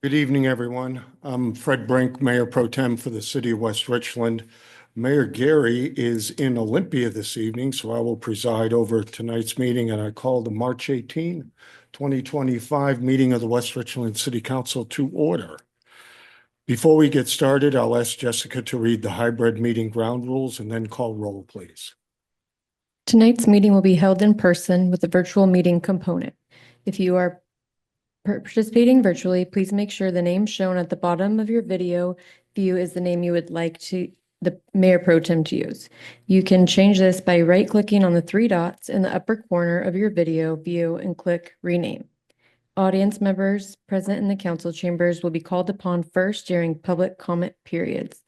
Good evening, everyone. I'm Fred Brink, Mayor Pro Tem for the City of West Richland. Mayor Gary is in Olympia this evening, so I will preside over tonight's meeting, and I call the March 18, 2025 meeting of the West Richland City Council to order. Before we get started, I'll ask Jessica to read the hybrid meeting ground rules and then call roll, please. Tonight's meeting will be held in person with a virtual meeting component. If you are participating virtually, please make sure the name shown at the bottom of your video view is the name you would like the Mayor Pro Tem to use. You can change this by right-clicking on the three dots in the upper corner of your video view and click Rename. Audience members present in the council chambers will be called upon first during public comment periods.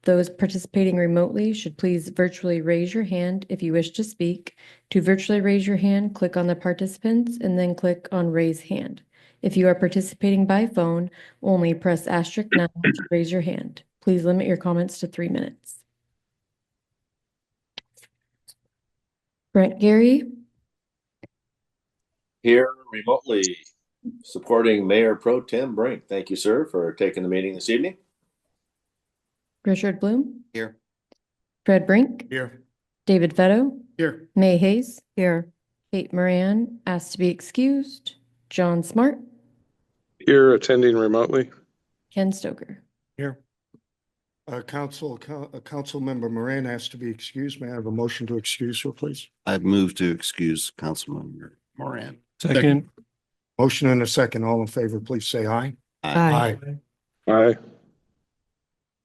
Those participating remotely should please virtually raise your hand if you wish to speak. To virtually raise your hand, click on the participants and then click on raise hand. If you are participating by phone, only press *9 to raise your hand. Please limit your comments to 3 minutes. Brent Gary. Here remotely, supporting Mayor Pro Tem Brink. Thank you, sir, for taking the meeting this evening. Richard Bloom. Here. Fred Brink. Here. David Fetto. Here. May Hayes. Here. Kate Moran asked to be excused. John Smart. Here, attending remotely. Ken Stoker. Here. Council Member Moran asked to be excused. May I have a motion to excuse her, please? I've moved to excuse Councilmember Moran. Second. Motion and a second. All in favor, please say aye. Aye. Aye.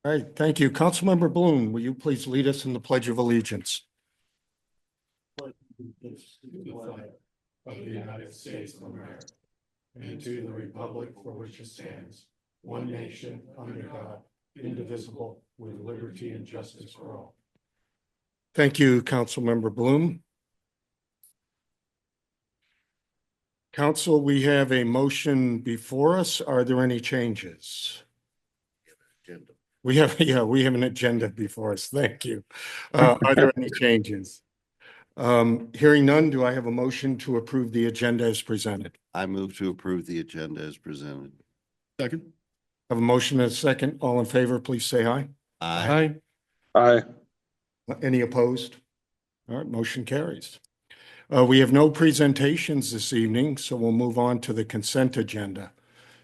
All right, thank you. Councilmember Bloom, will you please lead us in the Pledge of Allegiance? Of the United States of America, and to the republic for which it stands, one nation, under God, indivisible, with liberty and justice for all. Thank you, Councilmember Bloom. Council, we have a motion before us. Are there any changes? We have an agenda before us. Thank you. Are there any changes? Hearing none, do I have a motion to approve the agenda as presented? I move to approve the agenda as presented. Second. I have a motion and a second. All in favor, please say aye. Aye. Aye. Any opposed? All right, motion carries. We have no presentations this evening, so we'll move on to the consent agenda.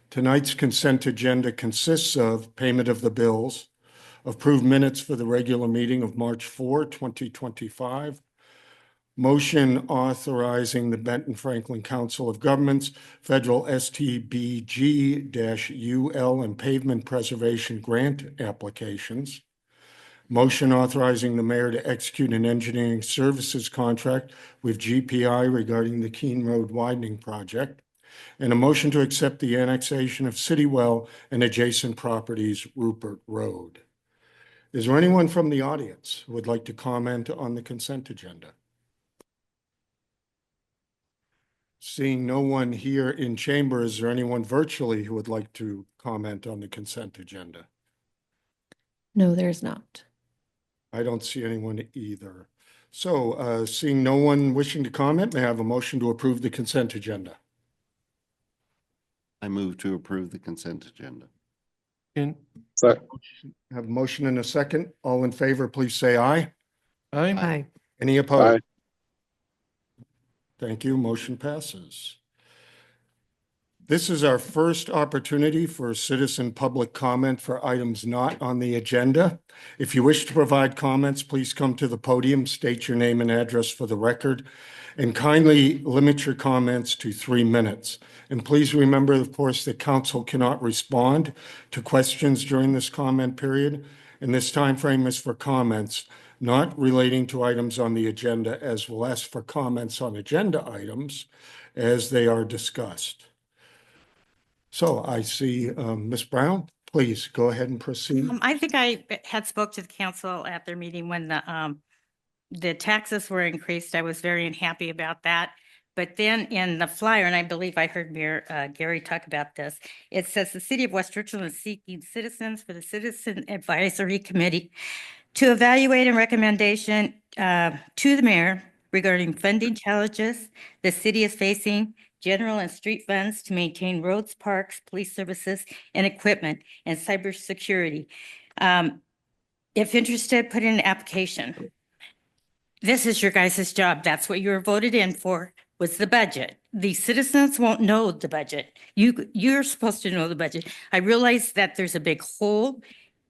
Tonight's consent agenda consists of payment of the bills, approved minutes for the regular meeting of March 4, 2025, motion authorizing the Benton Franklin Council of Governments Federal STBG-UL and pavement preservation grant applications, motion authorizing the mayor to execute an engineering services contract with GPI regarding the Keene Road widening project, and a motion to accept the annexation of Citywell and adjacent properties, Rupert Road. Is there anyone from the audience who would like to comment on the consent agenda? Seeing no one here in chamber, is there anyone virtually who would like to comment on the consent agenda? No, there's not. I don't see anyone either. So seeing no one wishing to comment, may I have a motion to approve the consent agenda? I move to approve the consent agenda. Second. Have a motion and a second. All in favor, please say aye. Aye. Any opposed? Aye. Thank you. Motion passes. This is our first opportunity for citizen public comment for items not on the agenda. If you wish to provide comments, please come to the podium, state your name and address for the record, and kindly limit your comments to 3 minutes. And please remember, of course, that council cannot respond to questions during this comment period, and this time frame is for comments not relating to items on the agenda, as well as for comments on agenda items as they are discussed. So I see Ms. Brown, please go ahead and proceed. I think I had spoke to the council at their meeting when the taxes were increased. I was very unhappy about that. But then in the flyer, and I believe I heard Mayor Gary talk about this, it says the city of West Richland is seeking citizens for the Citizen Advisory Committee to evaluate a recommendation to the mayor regarding funding challenges the city is facing general and street funds to maintain roads, parks, police services, and equipment, and cybersecurity. If interested, put in an application. This is your guys' job. That's what you were voted in for, was the budget. The citizens won't know the budget. You're supposed to know the budget. I realize that there's a big hole,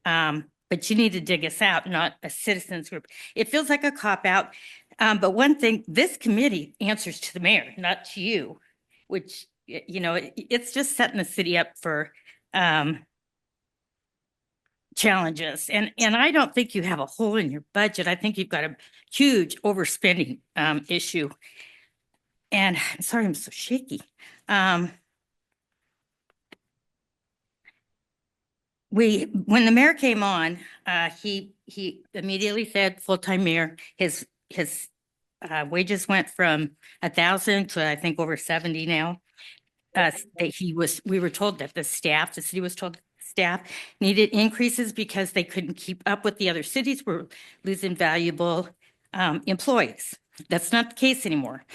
but you need to dig us out, not a citizens group. It feels like a cop-out. But one thing, this committee answers to the mayor, not to you, which, you know, it's just setting the city up for challenges. And I don't think you have a hole in your budget. I think you've got a huge overspending issue. And I'm sorry, I'm so shaky. When the mayor came on, he immediately said full-time mayor, his wages went from 1,000 to I think over 70 now. We were told that the city was told staff needed increases because they couldn't keep up with the other cities, were losing valuable employees. That's not the case anymore.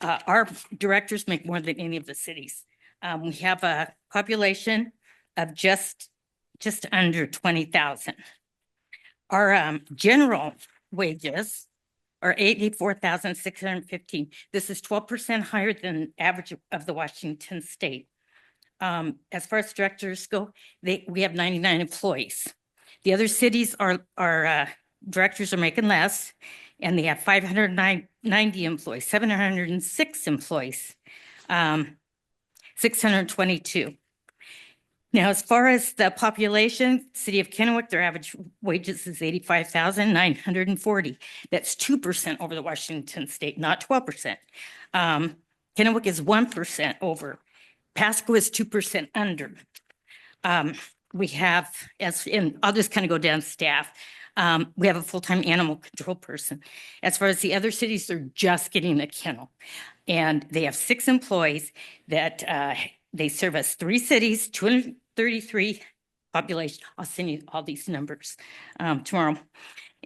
Our directors make more than any of the cities. We have a population of just under 20,000. Our general wages are 84,615. This is 12% higher than average of the Washington state. As far as directors go, we have 99 employees. The other cities are directors are making less, and they have 590 employees, 706 employees, 622. Now, as far as the population, city of Kennewick, their average wages is 85,940. That's 2% over the Washington state, not 12%. Kennewick is 1% over. Pasco is 2% under. We have, and I'll just kind of go down staff. We have a full-time animal control person. As far as the other cities, they're just getting a kennel. And they have 6 employees that they service 3 cities, 233 population. I'll send you all these numbers tomorrow.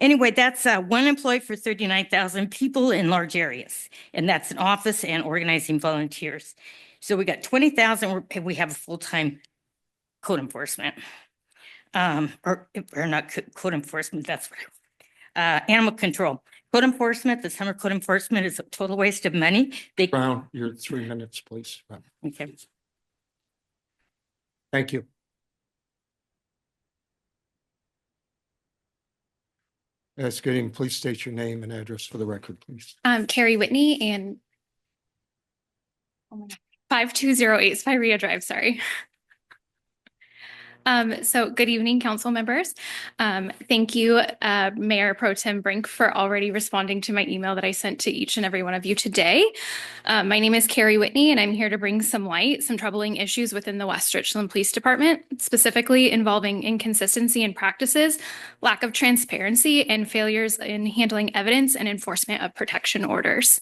Anyway, that's 1 employee for 39,000 people in large areas. And that's an office and organizing volunteers. So we got 20,000, we have a full-time code enforcement. Or not code enforcement, that's what animal control. Code enforcement, the summer code enforcement is a total waste of money. Brown, your 3 minutes, please. Okay. Thank you. That's good. Please state your name and address for the record, please. Carrie Whitney and 5208 Spirea Drive, sorry. So good evening, council members. Thank you, Mayor Pro Tem Brink, for already responding to my email that I sent to each and every one of you today. My name is Carrie Whitney, and I'm here to bring some troubling issues within the West Richland Police Department, specifically involving inconsistency in practices, lack of transparency, and failures in handling evidence and enforcement of protection orders.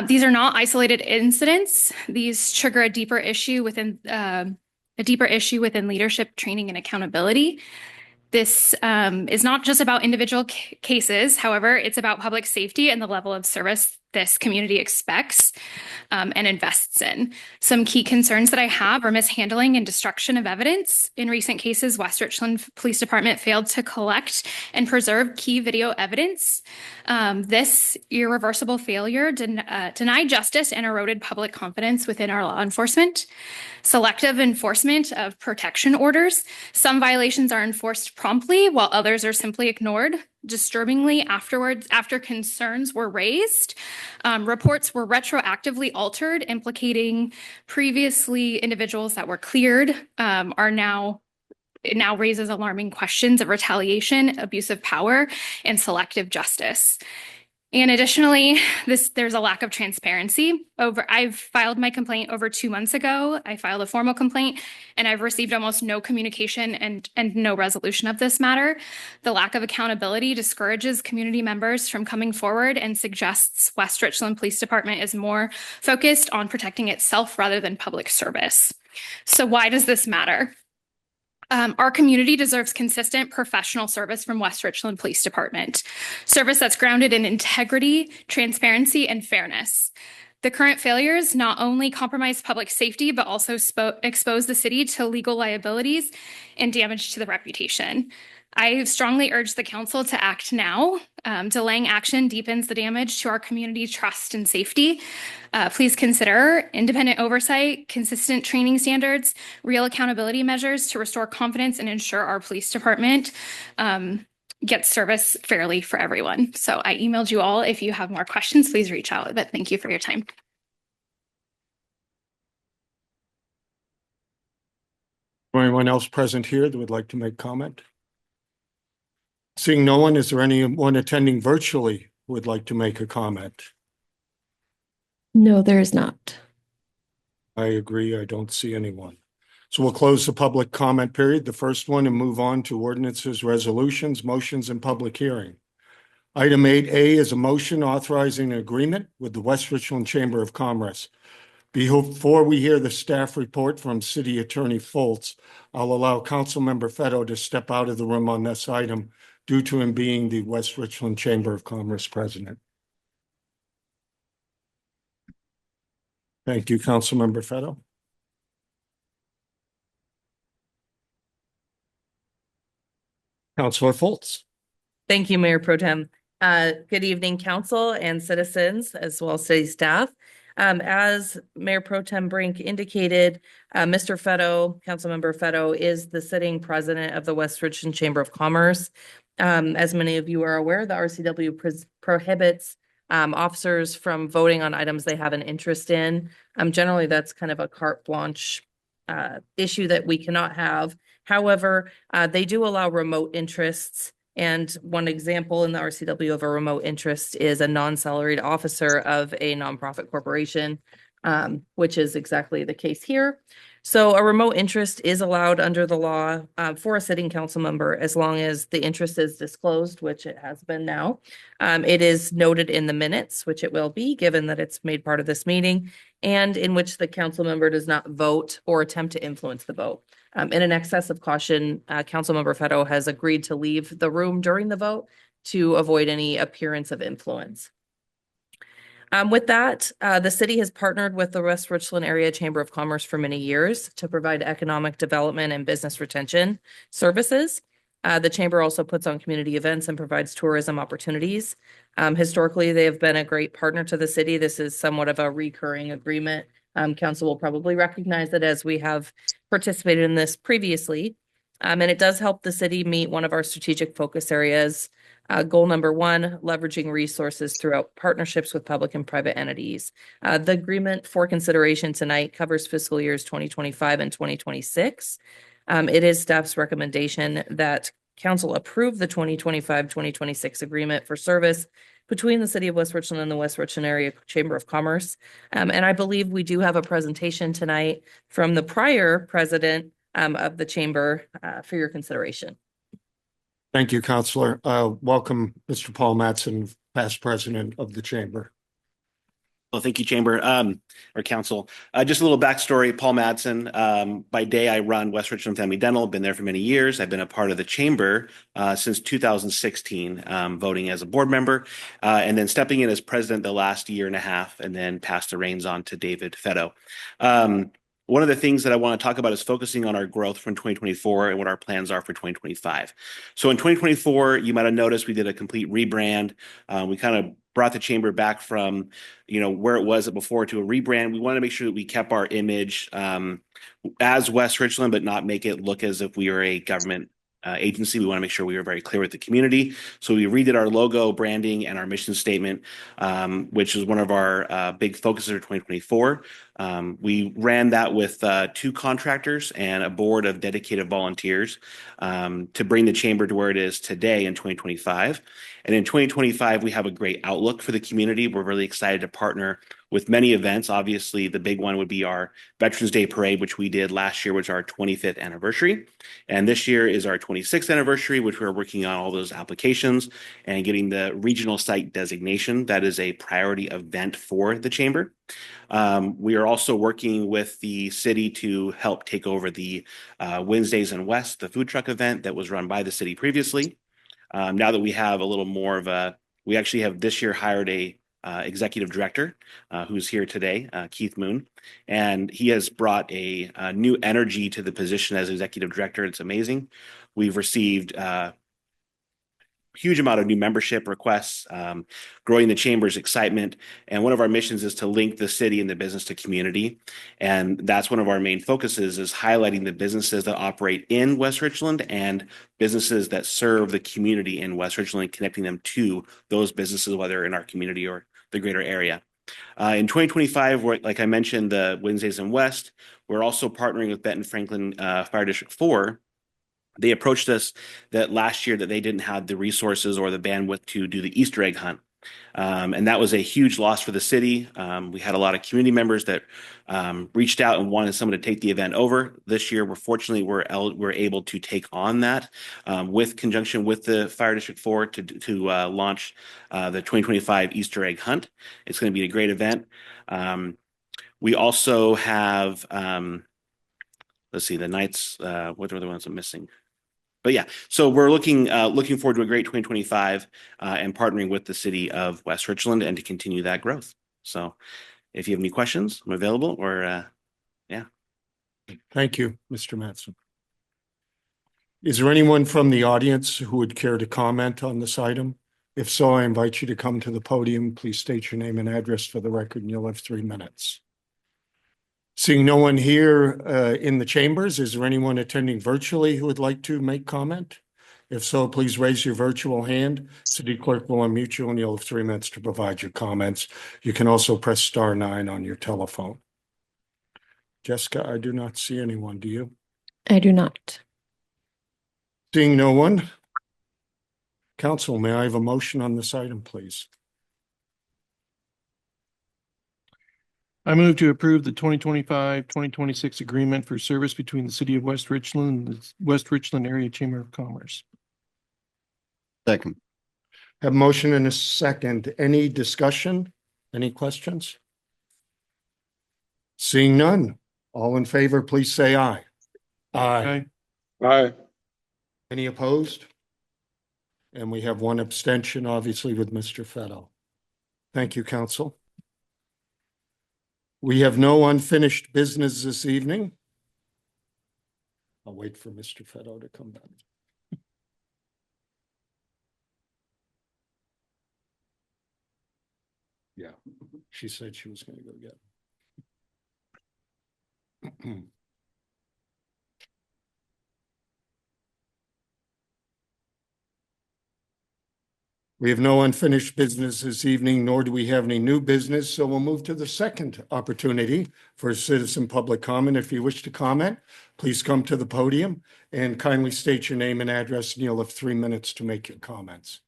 These are not isolated incidents. These trigger a deeper issue within leadership training and accountability. This is not just about individual cases. However, it's about public safety and the level of service this community expects and invests in. Some key concerns that I have are mishandling and destruction of evidence. In recent cases, West Richland Police Department failed to collect and preserve key video evidence. This irreversible failure denied justice and eroded public confidence within our law enforcement. Selective enforcement of protection orders. Some violations are enforced promptly while others are simply ignored. Disturbingly, after concerns were raised, reports were retroactively altered, implicating previously individuals that were cleared. It now raises alarming questions of retaliation, abuse of power, and selective justice. And additionally, there's a lack of transparency. I've filed my complaint over 2 months ago. I filed a formal complaint, and I've received almost no communication and no resolution of this matter. The lack of accountability discourages community members from coming forward and suggests West Richland Police Department is more focused on protecting itself rather than public service. So why does this matter? Our community deserves consistent professional service from West Richland Police Department, service that's grounded in integrity, transparency, and fairness. The current failures not only compromise public safety, but also expose the city to legal liabilities and damage to the reputation. I strongly urge the council to act now. Delaying action deepens the damage to our community trust and safety. Please consider independent oversight, consistent training standards, real accountability measures to restore confidence and ensure our police department gets service fairly for everyone. So I emailed you all. If you have more questions, please reach out. But thank you for your time. Anyone else present here that would like to make comment? Seeing no one, is there anyone attending virtually who would like to make a comment? No, there is not. I agree. I don't see anyone. So we'll close the public comment period, the first one, and move on to ordinances, resolutions, motions, and public hearing. Item 8A is a motion authorizing an agreement with the West Richland Chamber of Commerce. Before we hear the staff report from City Attorney Foltz, I'll allow Councilmember Fetto to step out of the room on this item due to him being the West Richland Chamber of Commerce president. Thank you, Councilmember Fetto. Councilor Foltz. Thank you, Mayor Pro Tem. Good evening, council and citizens, as well as city staff. As Mayor Pro Tem Brink indicated, Mr. Fetto, Councilmember Fetto, is the sitting president of the West Richland Chamber of Commerce. As many of you are aware, the RCW prohibits officers from voting on items they have an interest in. Generally, that's kind of a carte blanche issue that we cannot have. However, they do allow remote interests. And one example in the RCW of a remote interest is a non-salaried officer of a nonprofit corporation, which is exactly the case here. So a remote interest is allowed under the law for a sitting council member as long as the interest is disclosed, which it has been now. It is noted in the minutes, which it will be, given that it's made part of this meeting, and in which the council member does not vote or attempt to influence the vote. In an excess of caution, Councilmember Fetto has agreed to leave the room during the vote to avoid any appearance of influence. With that, the city has partnered with the West Richland Area Chamber of Commerce for many years to provide economic development and business retention services. The chamber also puts on community events and provides tourism opportunities. Historically, they have been a great partner to the city. This is somewhat of a recurring agreement. Council will probably recognize it as we have participated in this previously. And it does help the city meet one of our strategic focus areas. Goal number 1, leveraging resources throughout partnerships with public and private entities. The agreement for consideration tonight covers fiscal years 2025 and 2026. It is staff's recommendation that council approve the 2025-2026 agreement for service between the city of West Richland and the West Richland Area Chamber of Commerce. And I believe we do have a presentation tonight from the prior president of the chamber for your consideration. Thank you, Councilor. Welcome, Mr. Paul Mattson, past president of the chamber. Well, thank you, Chamber, or Council. Just a little backstory, Paul Mattson. By day, I run West Richland Family Dental, been there for many years. I've been a part of the Chamber since 2016, voting as a board member, and then stepping in as president the last year and a half, and then passed the reins on to David Fetto. One of the things that I want to talk about is focusing on our growth from 2024 and what our plans are for 2025. So in 2024, you might have noticed we did a complete rebrand. We kind of brought the chamber back from, where it was before to a rebrand. We wanted to make sure that we kept our image as West Richland, but not make it look as if we are a government agency. We want to make sure we were very clear with the community. So we redid our logo, branding, and our mission statement, which is one of our big focuses for 2024. We ran that with 2 contractors and a board of dedicated volunteers to bring the chamber to where it is today in 2025. And in 2025, we have a great outlook for the community. We're really excited to partner with many events. Obviously, the big one would be our Veterans Day Parade, which we did last year, which is our 25th anniversary. And this year is our 26th anniversary, which we're working on all those applications and getting the regional site designation. That is a priority event for the chamber. We are also working with the city to help take over the Wednesdays and West, the food truck event that was run by the city previously. Now that we have a little more of we actually have this year hired a executive director, who's here today, Keith Moon. And he has brought a new energy to the position as executive director. It's amazing. We've received huge amount of new membership requests, growing the chamber's excitement. And one of our missions is to link the city and the business to community. And that's one of our main focuses, is highlighting the businesses that operate in West Richland and businesses that serve the community in West Richland, and connecting them to those businesses, whether in our community or the greater area. In 2025, like I mentioned, the Wednesdays in West, we're also partnering with Benton Franklin Fire District 4. They approached us that last year that they didn't have the resources or the bandwidth to do the Easter egg hunt. And that was a huge loss for the city. We had a lot of community members that reached out and wanted someone to take the event over. This year, we're able to take on that with conjunction with the Fire District 4 to launch the 2025 Easter egg hunt. It's going to be a great event. We also have, let's see, the nights, what are the ones I'm missing? But yeah, so we're looking forward to a great 2025 and partnering with the city of West Richland and to continue that growth. So if you have any questions, I'm available, or yeah. Thank you, Mr. Mattson. Is there anyone from the audience who would care to comment on this item? If so, I invite you to come to the podium. Please state your name and address for the record, and you'll have 3 minutes. Seeing no one here in the chambers, is there anyone attending virtually who would like to make comment? If so, please raise your virtual hand. City Clerk will unmute you and you'll have 3 minutes to provide your comments. You can also press *9 on your telephone. Jessica, I do not see anyone. Do you? I do not. Seeing no one. Council, may I have a motion on this item, please? I move to approve the 2025-2026 agreement for service between the city of West Richland and the West Richland Area Chamber of Commerce. Second. Have a motion and a second. Any discussion? Any questions? Seeing none. All in favor, please say aye. Aye. Aye. Any opposed? And we have one abstention, obviously, with Mr. Fetto. Thank you, Council. We have no unfinished business this evening. I'll wait for Mr. Fetto to come back. Yeah, she said she was going to go get him. We have no unfinished business this evening, nor do we have any new business, so we'll move to the second opportunity for citizen public comment. If you wish to comment, please come to the podium and kindly state your name and address, and you'll have 3 minutes to make your comments.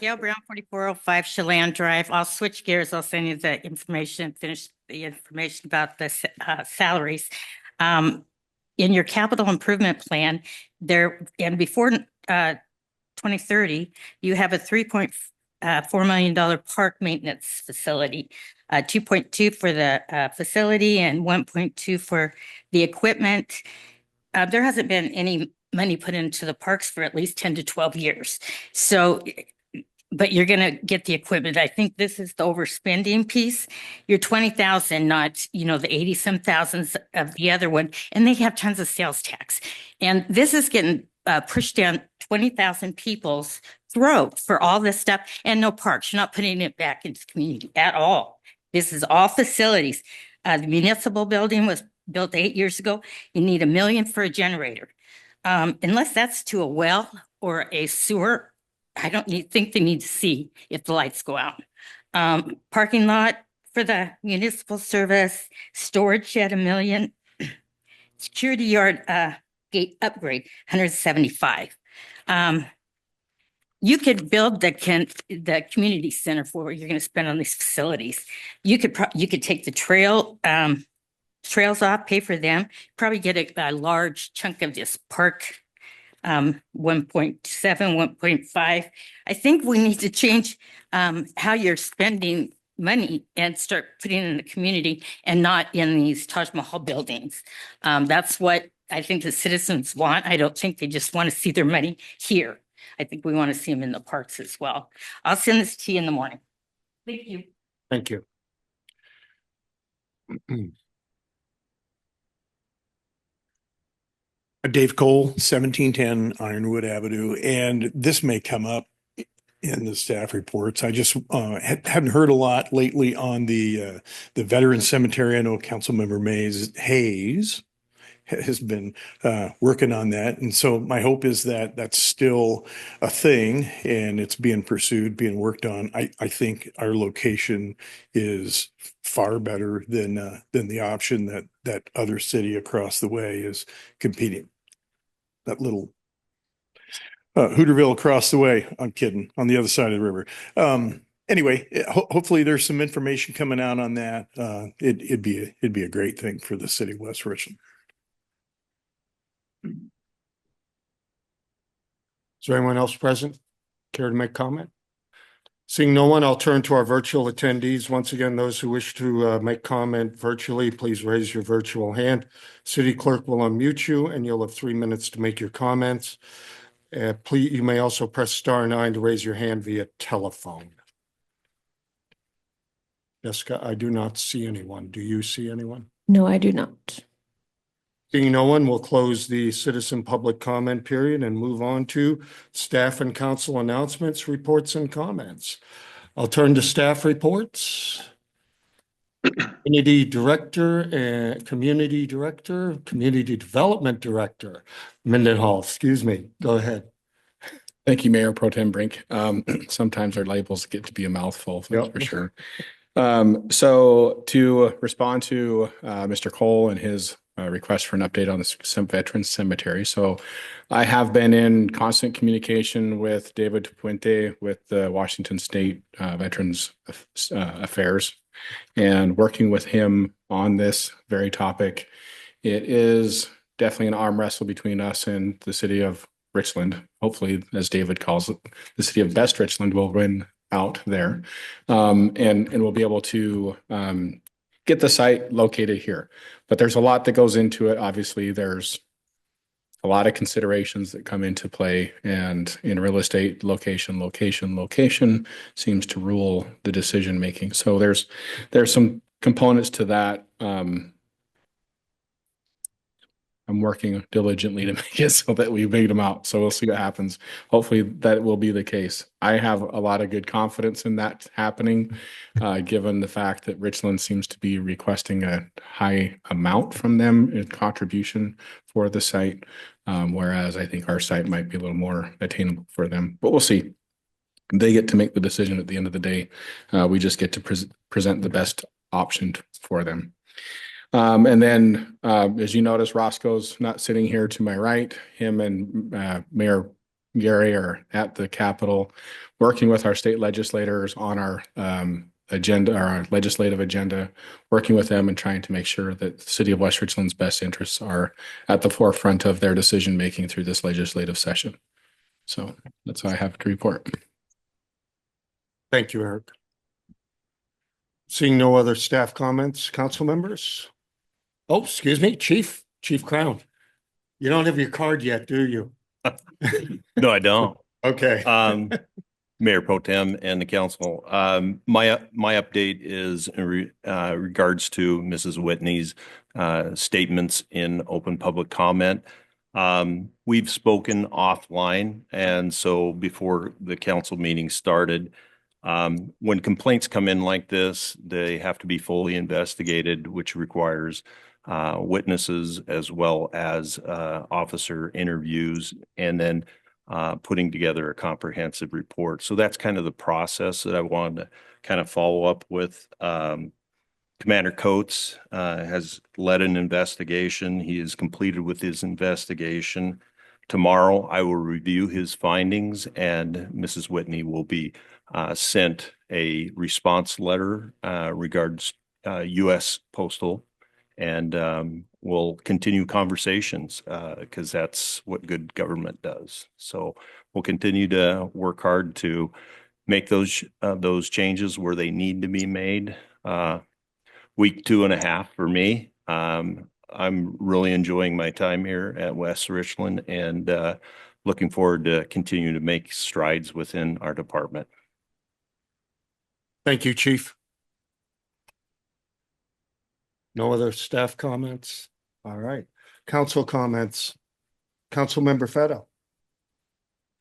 Gail Brown, 4405 Chelan Drive. I'll switch gears. I'll send you the information, finish the information about the salaries. In your capital improvement plan, there, and before 2030, you have a $3.4 million park maintenance facility, 2.2 for the facility and 1.2 for the equipment. There hasn't been any money put into the parks for at least 10 to 12 years. So, but you're going to get the equipment. I think this is the overspending piece. You're 20,000, not, the 80-some thousands of the other one. And they have tons of sales tax. And this is getting pushed down 20,000 people's throat for all this stuff, and no parks. You're not putting it back into the community at all. This is all facilities. The municipal building was built 8 years ago. You need $1 million for a generator. Unless that's to a well or a sewer, I don't think they need to see if the lights go out. Parking lot for the municipal service, storage shed, $1 million, security yard gate upgrade, 175. You could build the community center for what you're going to spend on these facilities. You could take the trails off, pay for them, probably get a large chunk of this park, 1.7, 1.5. I think we need to change how you're spending money and start putting it in the community and not in these Taj Mahal buildings. That's what I think the citizens want. I don't think they just want to see their money here. I think we want to see them in the parks as well. I'll send this to you in the morning. Thank you. Thank you. Dave Cole, 1710 Ironwood Avenue, and this may come up in the staff reports. I just hadn't heard a lot lately on the veteran cemetery. I know Councilmember Hayes has been working on that, and so my hope is that that's still a thing and it's being pursued, being worked on. I think our location is far better than the option that other city across the way is competing. That little Hooterville across the way. I'm kidding. On the other side of the river. Anyway, hopefully there's some information coming out on that. It'd be a great thing for the city of West Richland. Is there anyone else present care to make comment? Seeing no one, I'll turn to our virtual attendees. Once again, those who wish to make comment virtually, please raise your virtual hand. City Clerk will unmute you and you'll have 3 minutes to make your comments. Please, you may also press *9 to raise your hand via telephone. Jessica, I do not see anyone. Do you see anyone? No, I do not. Seeing no one, we'll close the citizen public comment period and move on to staff and council announcements, reports, and comments. I'll turn to staff reports. Community Director and Community Development Director, Mendenhall, excuse me. Go ahead. Thank you, Mayor Pro Tem Brink. Sometimes our labels get to be a mouthful, that's for sure. So to respond to Mr. Cole and his request for an update on the Veterans Cemetery. So I have been in constant communication with David Puente with the Washington State Veterans Affairs and working with him on this very topic. It is definitely an arm wrestle between us and the city of Richland. Hopefully, as David calls it, the city of Best Richland will win out there, and we'll be able to get the site located here. But there's a lot that goes into it. Obviously, there's a lot of considerations that come into play, and in real estate, location seems to rule the decision making. So there's some components to that. I'm working diligently to make it so that we made them out. So we'll see what happens. Hopefully that will be the case. I have a lot of good confidence in that happening, given the fact that Richland seems to be requesting a high amount from them in contribution for the site, whereas I think our site might be a little more attainable for them. But we'll see. They get to make the decision at the end of the day. We just get to present the best option for them. And then, as you notice, Roscoe's not sitting here to my right. Him and Mayor Gary are at the Capitol working with our state legislators on our agenda, our legislative agenda, working with them and trying to make sure that the city of West Richland's best interests are at the forefront of their decision making through this legislative session. So that's all I have to report. Thank you, Eric. Seeing no other staff comments, council members? Oh, excuse me, Chief Crown. You don't have your card yet, do you? No, I don't. Okay. Mayor Pro Tem and the council. My update is in regards to Mrs. Whitney's statements in open public comment. We've spoken offline, and so before the council meeting started, when complaints come in like this, they have to be fully investigated, which requires witnesses as well as officer interviews, and then putting together a comprehensive report. So that's kind of the process that I wanted to kind of follow up with. Commander Coates has led an investigation. He is completed with his investigation. Tomorrow, I will review his findings, and Mrs. Whitney will be sent a response letter regards U.S. Postal, and we'll continue conversations because that's what good government does. So we'll continue to work hard to make those changes where they need to be made. Week 2.5 for me. I'm really enjoying my time here at West Richland, and looking forward to continue to make strides within our department. Thank you, Chief. No other staff comments? All right. Council comments. Councilmember Fetto.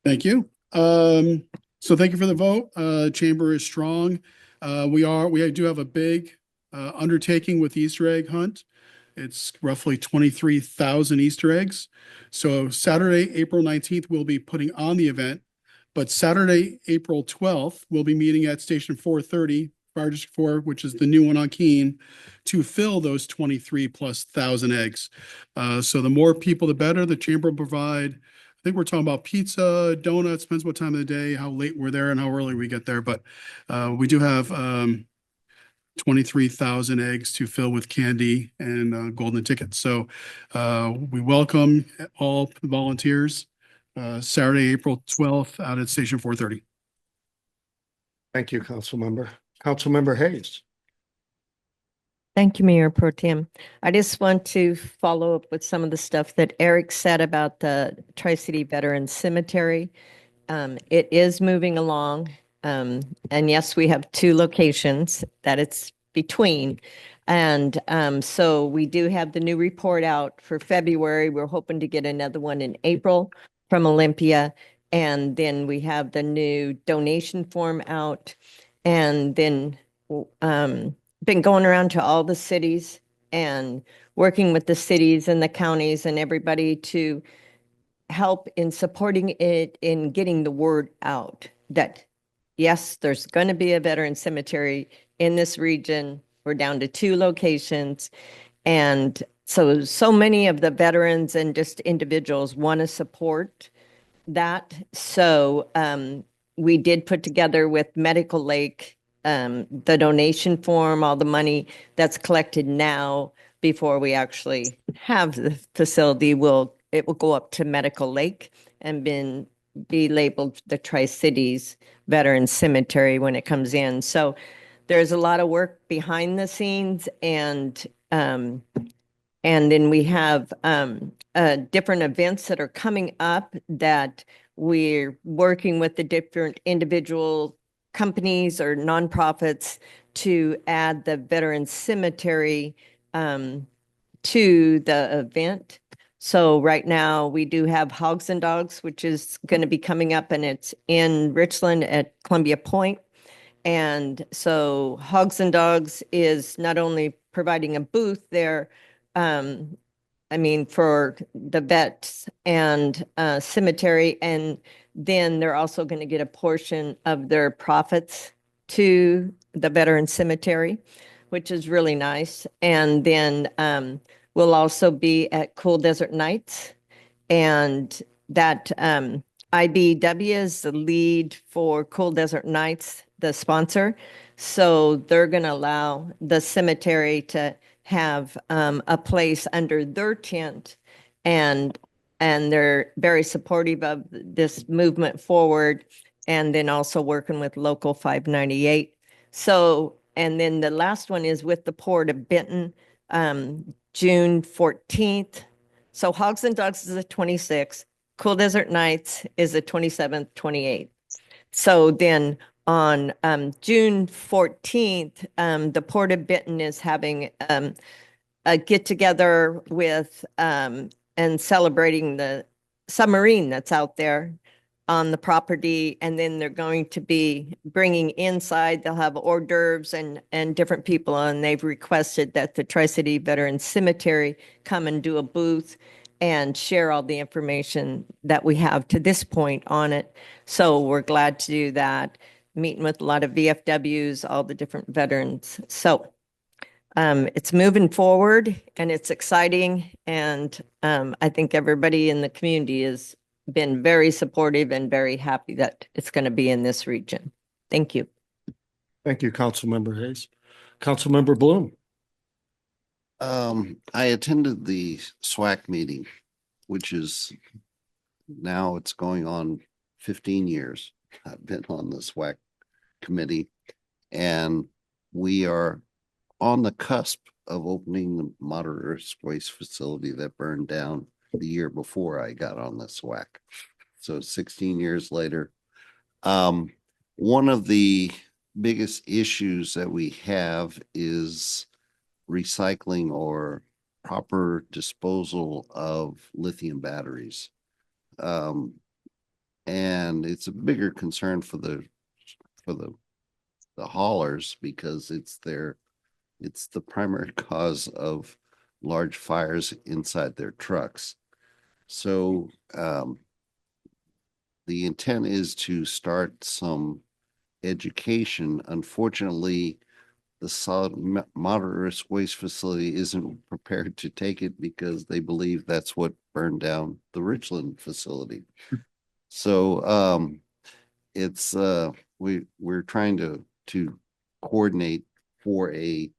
Thank you. So thank you for the vote. Chamber is strong. We do have a big undertaking with the Easter egg hunt. It's roughly 23,000 Easter eggs. So Saturday, April 19th, we'll be putting on the event. But Saturday, April 12th, we'll be meeting at Station 430, Fire District 4, which is the new one on Keene, to fill those 23,000+ eggs. So the more people, the better. The chamber will provide, I think we're talking about pizza, donuts, depends what time of the day, how late we're there and how early we get there. But we do have 23,000 eggs to fill with candy and golden tickets. So we welcome all volunteers Saturday, April 12th out at Station 430. Thank you, Councilmember. Councilmember Hayes. Thank you, Mayor Pro Tem. I just want to follow up with some of the stuff that Eric said about the Tri-City Veterans Cemetery. It is moving along. And yes, we have 2 locations that it's between. And so we do have the new report out for February. We're hoping to get another one in April from Olympia. And then we have the new donation form out. And then been going around to all the cities and working with the cities and the counties and everybody to help in supporting it, in getting the word out that, yes, there's going to be a veteran cemetery in this region. We're down to 2 locations. And so many of the veterans and just individuals want to support that. So we did put together with Medical Lake the donation form, all the money that's collected now before we actually have the facility it will go up to Medical Lake and be labeled the Tri-Cities Veterans Cemetery when it comes in. So there's a lot of work behind the scenes, and then we have different events that are coming up that we're working with the different individual companies or nonprofits to add the Veterans Cemetery to the event. So right now we do have Hogs and Dogs, which is going to be coming up, and it's in Richland at Columbia Point. And so Hogs and Dogs is not only providing a booth there, for the vets and cemetery, and then they're also going to get a portion of their profits to the Veteran Cemetery, which is really nice. And then we'll also be at Cool Desert Nights, and that IBW is the lead for Cool Desert Nights, the sponsor. So they're going to allow the cemetery to have a place under their tent, and they're very supportive of this movement forward, and then also working with Local 598. So, and then the last one is with the Port of Benton, June 14th. So Hogs and Dogs is the 26th. Cool Desert Nights is the 27th, 28th. So then on June 14th, the Port of Benton is having a get-together with and celebrating the submarine that's out there on the property. And then they're going to be bringing inside, they'll have hors d'oeuvres and different people. And they've requested that the Tri-City Veterans Cemetery come and do a booth and share all the information that we have to this point on it. So we're glad to do that, meeting with a lot of VFWs, all the different veterans. So it's moving forward and it's exciting. And I think everybody in the community has been very supportive and very happy that it's going to be in this region. Thank you. Thank you, Councilmember Hayes. Councilmember Bloom. I attended the SWAC meeting, which is now it's going on 15 years. I've been on the SWAC committee, and we are on the cusp of opening the moderate waste facility that burned down the year before I got on the SWAC. So 16 years later, one of the biggest issues that we have is recycling or proper disposal of lithium batteries. And it's a bigger concern for the haulers because it's the primary cause of large fires inside their trucks. So the intent is to start some education. Unfortunately, the solid moderate risk waste facility isn't prepared to take it because they believe that's what burned down the Richland facility. So it's we're trying to coordinate for a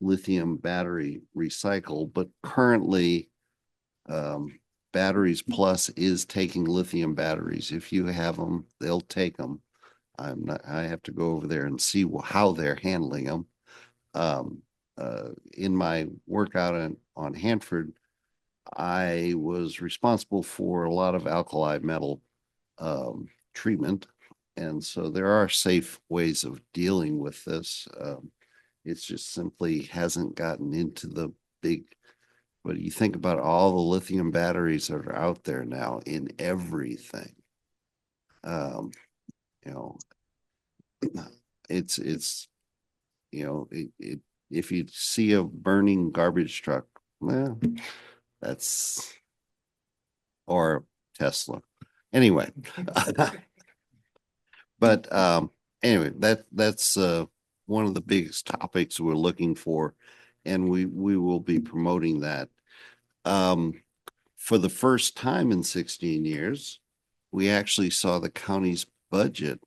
lithium battery recycle, but currently Batteries Plus is taking lithium batteries. If you have them, they'll take them. I have to go over there and see how they're handling them. In my workout on Hanford, I was responsible for a lot of alkali metal treatment. And so there are safe ways of dealing with this. It's just simply hasn't gotten into the big, but you think about all the lithium batteries that are out there now in everything. It's if you see a burning garbage truck, well, that's or Tesla. Anyway, but anyway, that's one of the biggest topics we're looking for, and we will be promoting that. For the first time in 16 years, we actually saw the county's budget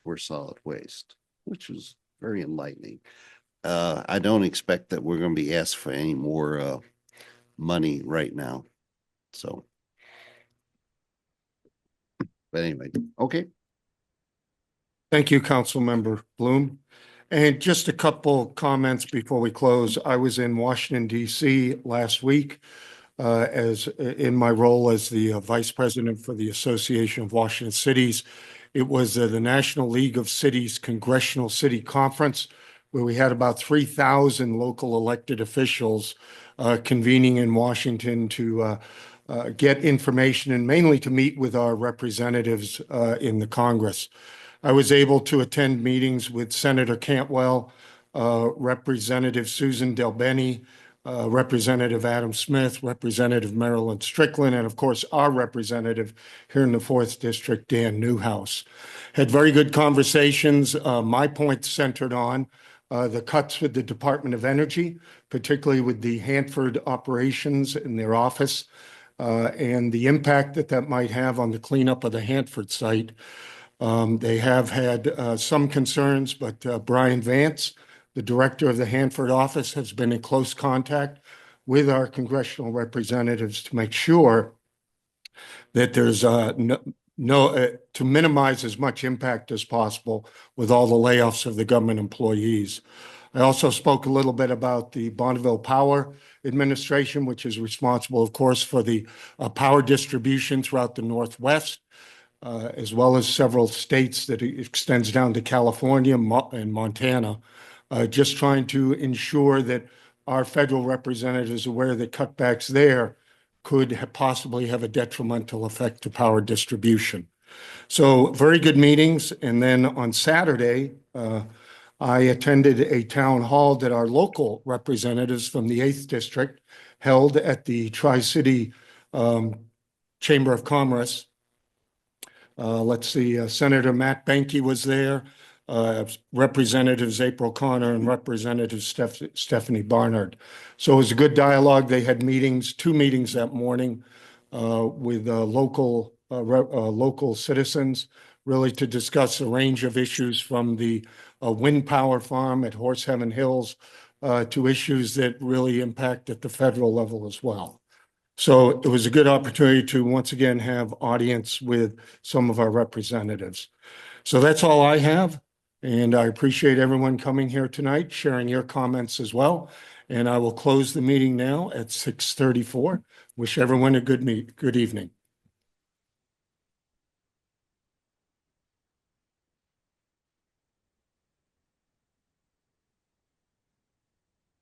for solid waste, which was very enlightening. I don't expect that we're going to be asked for any more money right now. So, but anyway, okay. Thank you, Councilmember Bloom. And just a couple comments before we close. I was in Washington, D.C. last week as in my role as the Vice President for the Association of Washington Cities. It was the National League of Cities Congressional City Conference, where we had about 3,000 local elected officials convening in Washington to get information and mainly to meet with our representatives in the Congress. I was able to attend meetings with Senator Cantwell, Representative Susan DelBene, Representative Adam Smith, Representative Marilyn Strickland, and of course, our representative here in the 4th District, Dan Newhouse. Had very good conversations. My point centered on the cuts with the Department of Energy, particularly with the Hanford operations in their office, and the impact that might have on the cleanup of the Hanford site. They have had some concerns, but Brian Vance, the director of the Hanford office, has been in close contact with our congressional representatives to make sure that there's to minimize as much impact as possible with all the layoffs of the government employees. I also spoke a little bit about the Bonneville Power Administration, which is responsible, of course, for the power distribution throughout the Northwest, as well as several states that extends down to California and Montana, just trying to ensure that our federal representatives are aware that cutbacks there could possibly have a detrimental effect to power distribution. So very good meetings. And then on Saturday, I attended a town hall that our local representatives from the 8th District held at the Tri-City Chamber of Commerce. Let's see, Senator Matt Benke was there, Representatives April Connor and Representative Stephanie Barnard. So it was a good dialogue. They had meetings, 2 meetings that morning with local citizens, really to discuss a range of issues from the wind power farm at Horseheaven Hills to issues that really impact at the federal level as well. So it was a good opportunity to once again have audience with some of our representatives. So that's all I have. And I appreciate everyone coming here tonight, sharing your comments as well. And I will close the meeting now at 6:34. Wish everyone a good evening.